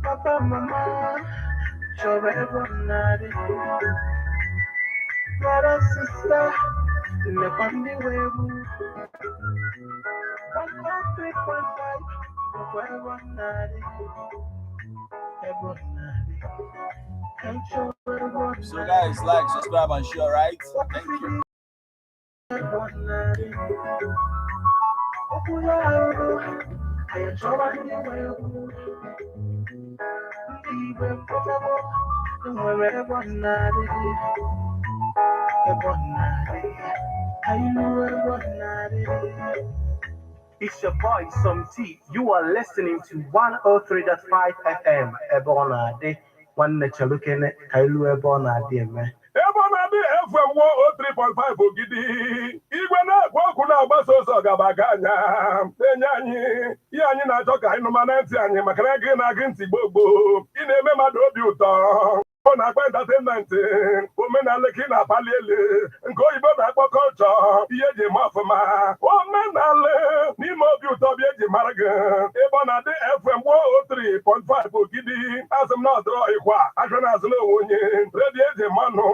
Papa, mama, show everybody. Brother, sister, in the family way. 103.5, everybody. So guys, like, subscribe, and share, right? Thank you. It's your boy, Some T. You are listening to 103.5 FM. Ebonade. One nature looking at Kailu Ebonade, man. Ebonade FM 103.5 Ogidi. Igwe na-ekwu okwu na-agbasa ọsọ gabaganya. Enye anyị, ihe anyị na-achọ ka anyị nụma na ntị anyị maka na gị na-agị ntị gbogbo. Ị na-eme mmadụ obi ụtọ. Ọ na-akpa entertainment, omenala ka ị na-akpali elu, nke oyibo na-akpọ kọlchọ, ihe eji eme ọfụma. Omenala n'ime obi ụtọ bụ eji mara gị. Ebe ọ na-adị FM 103.5 Ogidi, azụ m na ọdụrọ ịkwa, achọ na azụ n'onwe onye, redio eji mmanụ,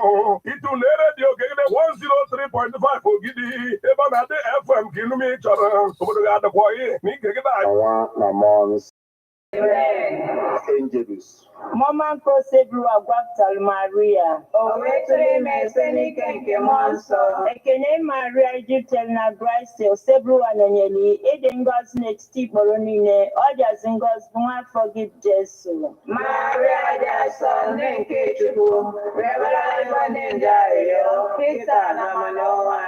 itu na redio gegide 103.5 Ogidi, ebe ọ na-adị FM ka inume ị chọrọ, obodo ga-adịkwa oyi na ikegide anyị. Angelus. Mama Kosebru Agwaptal Maria. Owetri mesenike nke monso. Ekene Maria Egyptel na Grace Osebru Anonyeli. Ede ngozi n'etiti ikporo niile. Ọjazi ngozi bụ nwa forgive Jesu. Maria Jason nke Chukwu. Rebara ndị ndị ahịa. Kịta na manọwa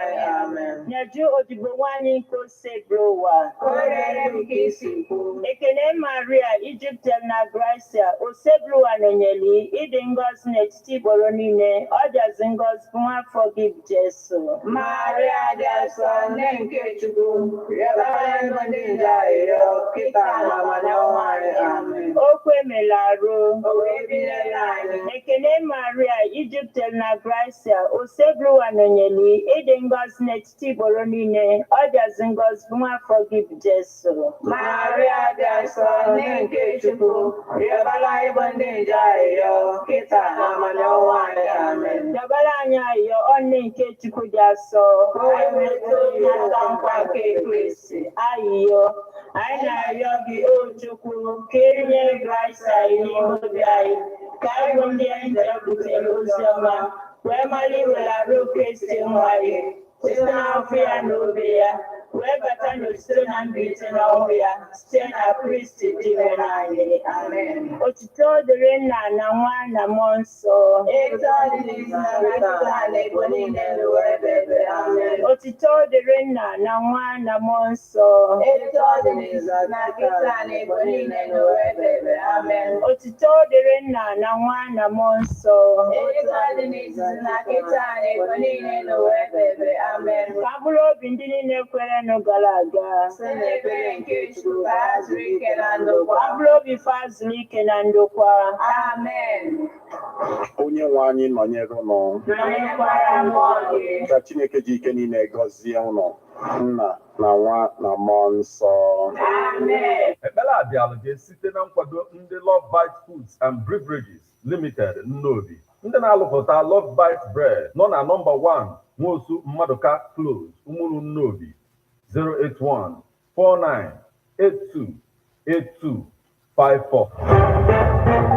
amen. Nyeju odibo nwanyị Kosebru ụwa. Korere m ka isi kwu. Ekene Maria Egyptel na Grace Osebru Anonyeli. Ede ngozi n'etiti ikporo niile. Ọjazi ngozi bụ nwa forgive Jesu. Maria Jason nke Chukwu. Rebara ndị ndị ahịa. Kịta na manọwa amen. Okwu emela arụ. O wee binyere anyị. Ekene Maria Egyptel na Grace Osebru Anonyeli. Ede ngozi n'etiti ikporo niile. Ọjazi ngozi bụ nwa forgive Jesu. Maria Jason nke Chukwu. Rebara ndị ndị ahịa. Kịta na manọwa amen. Dabara anyị ayọ ọnụ nke Chukwu dị asọ. Ayịyọ anyị na-arịọ gị o Chukwu ka enye Grace anyị n'ime obi anyị ka anyị bụ ndị anyị butere ozi ọma wee mara iwelara Kristi nwa ya site n'afọ ya na obi ya wee bata n'osite na mbilite n'ọnwụ ya site na Kristi dịrị anyị. Amen. Otuto dịrị Nna na Nwa na Mmụọ Nsọ. Etu ọ dị n'izu na nkịta na ebo niile n'ụwa ebe ebe. Amen. Otuto dịrị Nna na Nwa na Mmụọ Nsọ. Etu ọ dị n'izu na nkịta na ebo niile n'ụwa ebe ebe. Amen. Otuto dịrị Nna na Nwa na Mmụọ Nsọ. Etu ọ dị n'izu na nkịta na ebo niile n'ụwa ebe ebe. Amen. Ka mkpụrụ obi ndị niile kwerenụ gara aga site n'ekpere nke Chukwu ka ha zuru ike na ndokwa. ka mkpụrụ obi fa zuru ike na ndokwa. Amen. Onye nwe anyị nọnyere ụnụ. Nọnyekwara mmụọ gị. Ka Chineke ji ike niile gọzie ụnụ, Nna na Nwa na Mmụọ Nsọ. Amen. Ekpere a bịara gị site na nkwado ndị Love Bite Foods and Beverages Limited Nnobi. Ndị na-alụpụta Love Bite Bread nọ na nọmba 1 Nwosu Mmaduka Close, Umuru Nnobi, 081-4982-8254.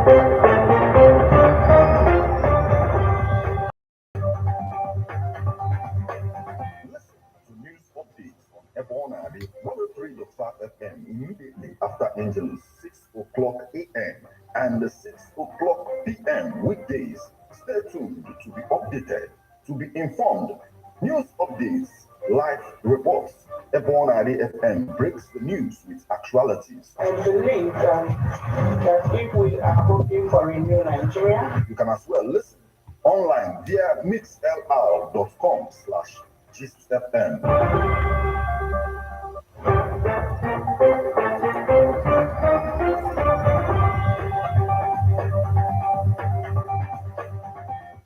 Ebonadi 103.5 FM immediately after Angelus 6 o'clock a.m. and 6 o'clock p.m. weekdays. Stay tuned to be updated, to be informed. News updates, live reports. Ebonadi FM breaks the news with actualities. I believe that if we are hoping for a new Nigeria, You can as well listen online via mixlr.com/GistFM.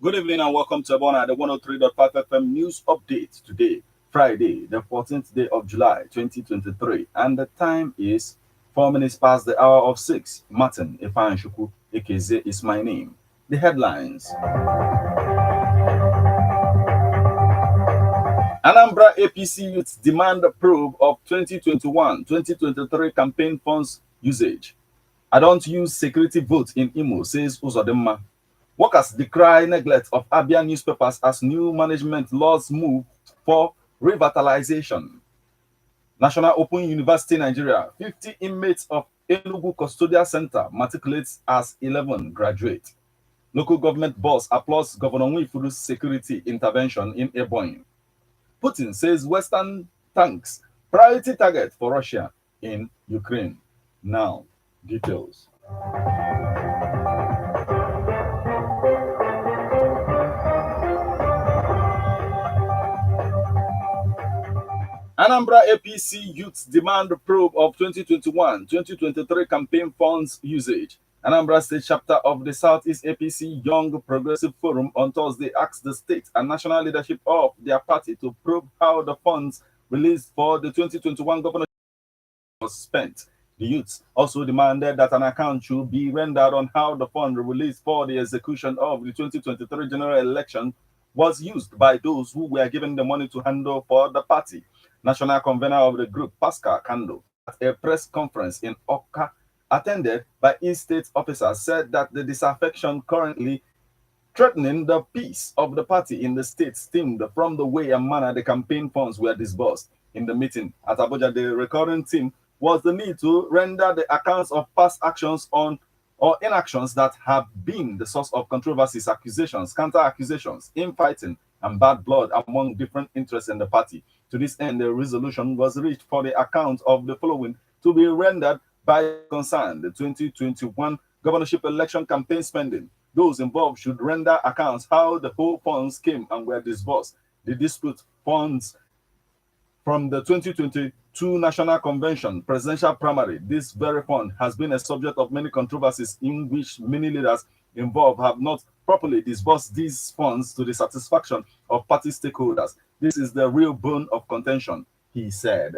Good evening and welcome to Ebona, the 103.5 FM news update today, Friday, the 14th day of July, 2023. And the time is 4 minutes past the hour of 6. Martin Ifanshuku Ekeze is my name. The headlines. Anambra APC youths demand a probe of 2021-2023 campaign funds usage. I don't use security votes in Imo, says Uzodema. Workers decry neglect of Abia newspapers as new management laws move for revitalization. National Open University Nigeria, 50 inmates of Enugu Custodial Center matriculates as 11 graduate. Local government boss applauds Governor Nwifuru's security intervention in Ebonyi. Putin says Western tanks priority target for Russia in Ukraine. Now, details. Anambra APC youths demand probe of 2021-2023 campaign funds usage. Anambra State chapter of the Southeast APC Young Progressive Forum on Thursday asked the state and national leadership of their party to probe how the funds released for the 2021 governorship was spent. The youths also demanded that an account should be rendered on how the fund released for the execution of the 2023 general election was used by those who were given the money to handle for the party. National convener of the group, Pascal Kando, at a press conference in Oka, attended by in-state officers, said that the disaffection currently threatening the peace of the party in the state stemmed from the way and manner the campaign funds were disbursed. In the meeting at Abuja, the recurring theme was the need to render the accounts of past actions on or inactions that have been the source of controversies, accusations, counter-accusations, infighting, and bad blood among different interests in the party. To this end, the resolution was reached for the account of the following to be rendered by concerned: the 2021 governorship election campaign spending. Those involved should render accounts how the whole funds came and were disbursed. The dispute funds from the 2022 National Convention presidential primary. This very fund has been a subject of many controversies in which many leaders involved have not properly disbursed these funds to the satisfaction of party stakeholders. This is the real bone of contention, he said.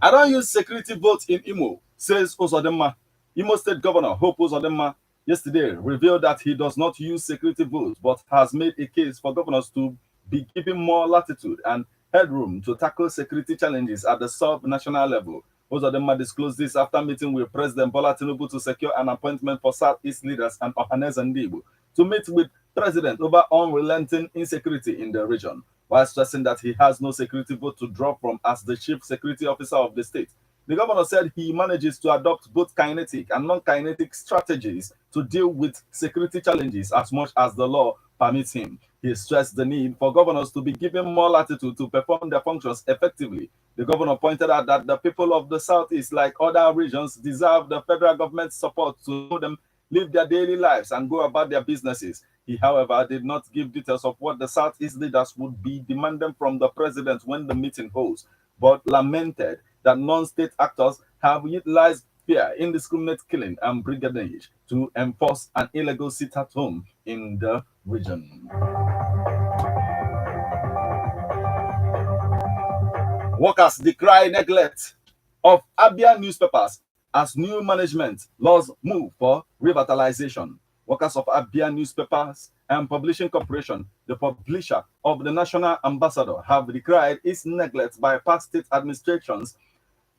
I don't use security votes in Imo, says Uzodema. Imo State Governor Hope Uzodema yesterday revealed that he does not use security votes, but has made a case for governors to be given more latitude and headroom to tackle security challenges at the sub-national level. Uzodema disclosed this after meeting with President Bola Tinubu to secure an appointment for Southeast leaders and Ohanes and Ndibo to meet with President over unrelenting insecurity in the region, while stressing that he has no security vote to draw from as the chief security officer of the state. The governor said he manages to adopt both kinetic and non-kinetic strategies to deal with security challenges as much as the law permits him. He stressed the need for governors to be given more latitude to perform their functions effectively. The governor pointed out that the people of the Southeast, like other regions, deserve the federal government's support to help them live their daily lives and go about their businesses. He, however, did not give details of what the Southeast leaders would be demanding from the president when the meeting holds, but lamented that non-state actors have utilized fear, indiscriminate killing, and brigandage to enforce an illegal sit-at-home in the region. Workers decry neglect of Abia newspapers as new management laws move for revitalization. Workers of Abia Newspapers and Publishing Corporation, the publisher of the National Ambassador, have decried its neglect by past state administrations,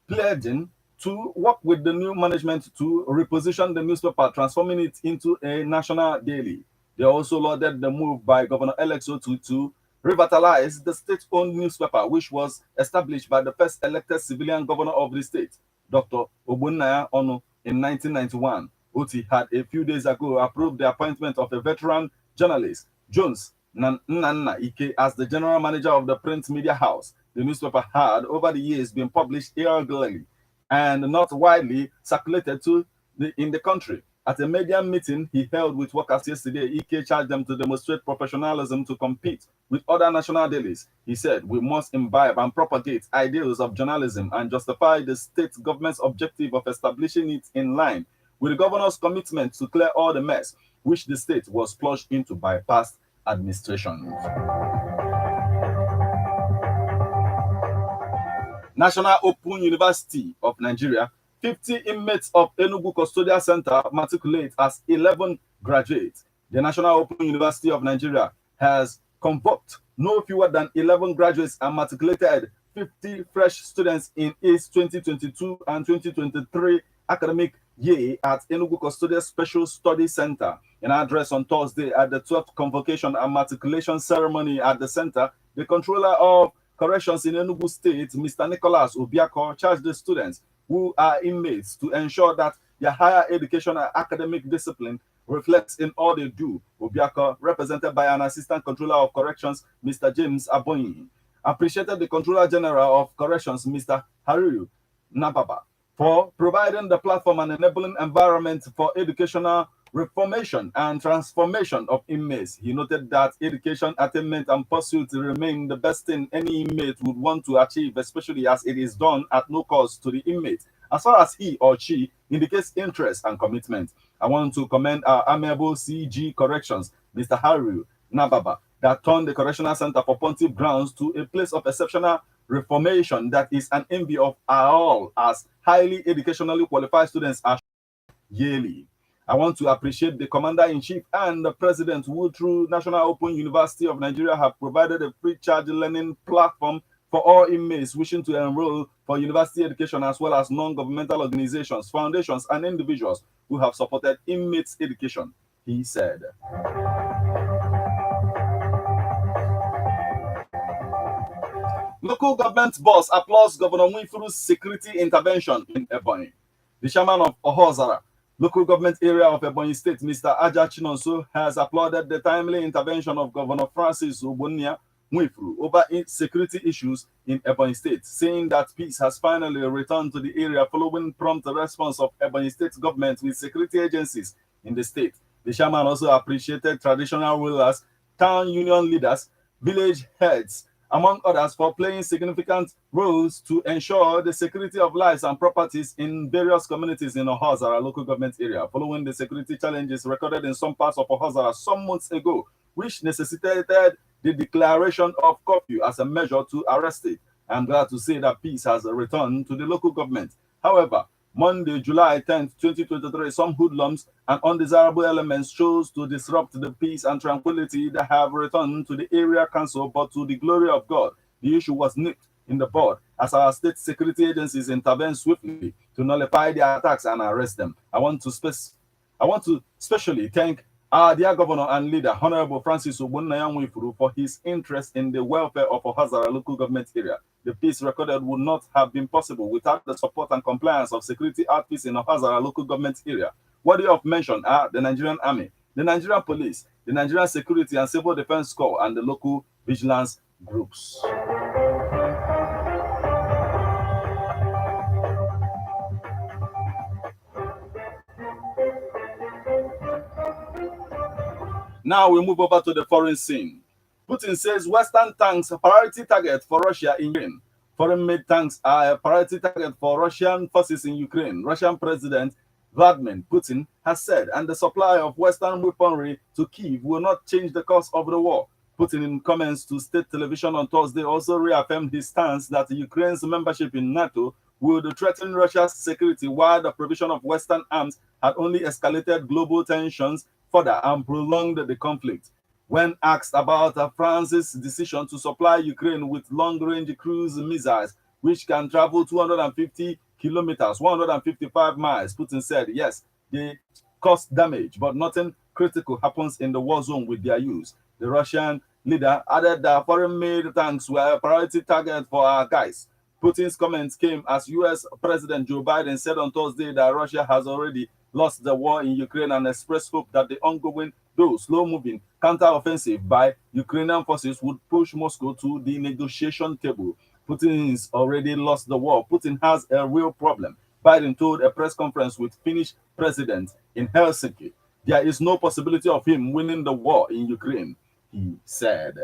pledging to work with the new management to reposition the newspaper, transforming it into a national daily. They also lauded the move by Governor Alex Otu to revitalize the state-owned newspaper, which was established by the first elected civilian governor of the state, Dr. Ogbonnaya Onu, in 1991. Oti had a few days ago approved the appointment of a veteran journalist, Jones Nnanna Ike, as the general manager of the print media house. The newspaper had, over the years, been published irregularly and not widely circulated in the country. At a media meeting he held with workers yesterday, Ike charged them to demonstrate professionalism to compete with other national dailies. He said, "We must imbibe and propagate ideals of journalism and justify the state government's objective of establishing it in line with the governor's commitment to clear all the mess which the state was plunged into by past administrations." National Open University of Nigeria, 50 inmates of Enugu Custodial Center matriculate as 11 graduates. The National Open University of Nigeria has convoked no fewer than 11 graduates and matriculated 50 fresh students in its 2022 and 2023 academic year at Enugu Custodial Special Study Center. In an address on Thursday at the 12th convocation and matriculation ceremony at the center, the controller of corrections in Enugu State, Mr. Nicholas Obiako, charged the students who are inmates to ensure that their higher education and academic discipline reflects in all they do. Obiako, represented by an assistant controller of corrections, Mr. James Aboyin, appreciated the Controller General of Corrections, Mr. Hariu Nababa, for providing the platform and enabling environment for educational reformation and transformation of inmates. He noted that education, attainment, and pursuit remain the best thing any inmate would want to achieve, especially as it is done at no cost to the inmate, as far as he or she indicates interest and commitment. I want to commend our amiable CG Corrections, Mr. Haru Nababa, that turned the Correctional Center for Pontiff Grounds to a place of exceptional reformation that is an envy of all, as highly educationally qualified students are yearly. I want to appreciate the Commander-in-Chief and the President who, through National Open University of Nigeria, have provided a free charge learning platform for all inmates wishing to enroll for university education, as well as non-governmental organizations, foundations, and individuals who have supported inmates' education, he said. Local government boss applauds Governor Mwifuru's security intervention in Ebonyi. The chairman of Ohozara, local government area of Ebonyi State, Mr. Aja Chinonso, has applauded the timely intervention of Governor Francis Ogbonnia Mwifuru over security issues in Ebonyi State, saying that peace has finally returned to the area following prompt response of Ebonyi State government with security agencies in the state. The chairman also appreciated traditional rulers, town union leaders, village heads, among others, for playing significant roles to ensure the security of lives and properties in various communities in Ohazara local government area, following the security challenges recorded in some parts of Ohazara some months ago, which necessitated the declaration of curfew as a measure to arrest it. I'm glad to say that peace has returned to the local government. However, Monday, July 10th, 2023, some hoodlums and undesirable elements chose to disrupt the peace and tranquility that have returned to the area council, but to the glory of God, the issue was nipped in the bud as our state security agencies intervened swiftly to nullify the attacks and arrest them. I want to specially thank our dear governor and leader, Honorable Francis Ogbonnaya Nwifuru, for his interest in the welfare of Ohazara local government area. The peace recorded would not have been possible without the support and compliance of security outfits in Ohazara local government area. Worthy of mention are the Nigerian Army, the Nigerian Police, the Nigerian Security and Civil Defense Corps, and the local vigilance groups. Now we move over to the foreign scene. Putin says Western tanks a priority target for Russia in Ukraine. Foreign-made tanks are a priority target for Russian forces in Ukraine, Russian President Vladimir Putin has said, and the supply of Western weaponry to Kyiv will not change the course of the war. Putin, in comments to state television on Thursday, also reaffirmed his stance that Ukraine's membership in NATO would threaten Russia's security, while the provision of Western arms had only escalated global tensions further and prolonged the conflict. When asked about France's decision to supply Ukraine with long-range cruise missiles, which can travel 250 kilometers, 155 miles, Putin said, yes, they cause damage, but nothing critical happens in the war zone with their use. The Russian leader added that foreign-made tanks were a priority target for our guys. Putin's comments came as U.S. President Joe Biden said on Thursday that Russia has already lost the war in Ukraine and expressed hope that the ongoing, though slow-moving, counter-offensive by Ukrainian forces would push Moscow to the negotiation table. Putin has already lost the war. Putin has a real problem, Biden told a press conference with Finnish president in Helsinki. There is no possibility of him winning the war in Ukraine, he said.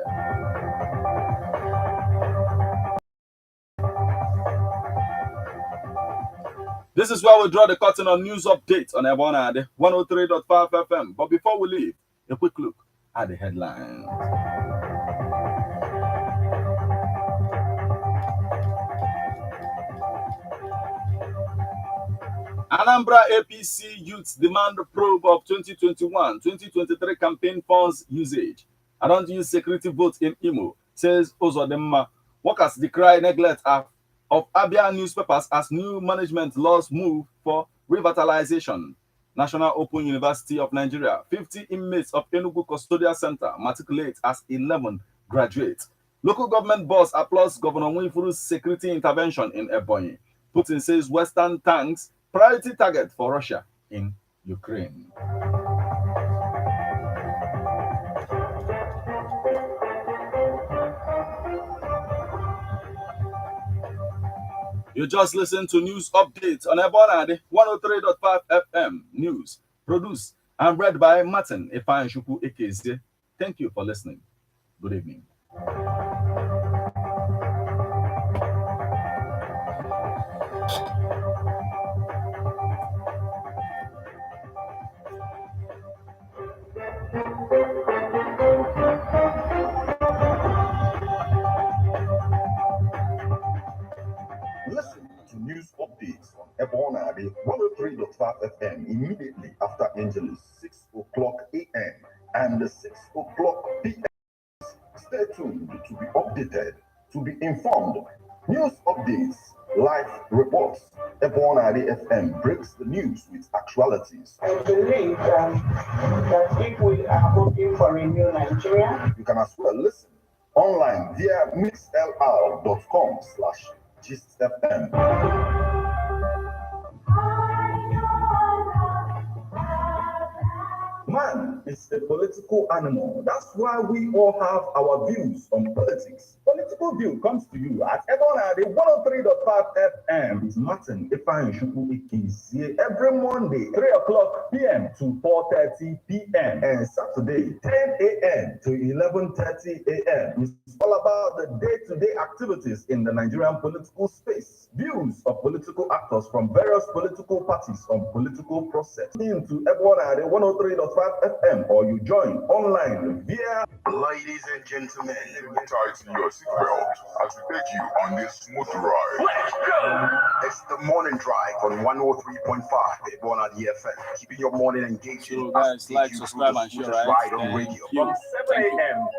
This is where we draw the curtain on news updates on Ebonade 103.5 FM. But before we leave, a quick look at the headlines. Anambra APC youths demand probe of 2021-2023 campaign funds usage. I don't use security votes in Imo, says Ozodemma. Workers decry neglect of Abia newspapers as new management laws move for revitalization. National Open University of Nigeria, 50 inmates of Enugu Custodial Center matriculate as 11 graduates. Local government boss applauds Governor Winfuru's security intervention in Ebonyi. Putin says Western tanks priority target for Russia in Ukraine. You just listened to news updates on Ebonade 103.5 FM News, produced and read by Martin Ifeanyi Ekeze. Thank you for listening. Good evening. Listen to news updates on Ebonade 103.5 FM immediately after Angeles 6 o'clock a.m. and 6 o'clock p.m. Stay tuned to be updated, to be informed. News updates, live reports. Ebonade FM breaks the news with actualities. I believe that if we are hoping for a new Nigeria, you can as well listen online via mixlr.com/GistFM. Man is a political animal. That's why we all have our views on politics. Political View comes to you at Ebonade 103.5 FM with Martin Ifeanyi Ekeze every Monday, 3 o'clock p.m. to 4:30 p.m. and Saturday, 10 a.m. to 11:30 a.m. It's all about the day-to-day activities in the Nigerian political space. Views of political actors from various political parties on political process. Into Ebonade 103.5 FM or you join online via. Ladies and gentlemen, tighten your seatbelt as we take you on this smooth ride. Let's go! It's the morning drive on 103.5 Ebonade FM, keeping your morning engaged. So guys, like, subscribe, and share, right? On radio. From 7 a.m.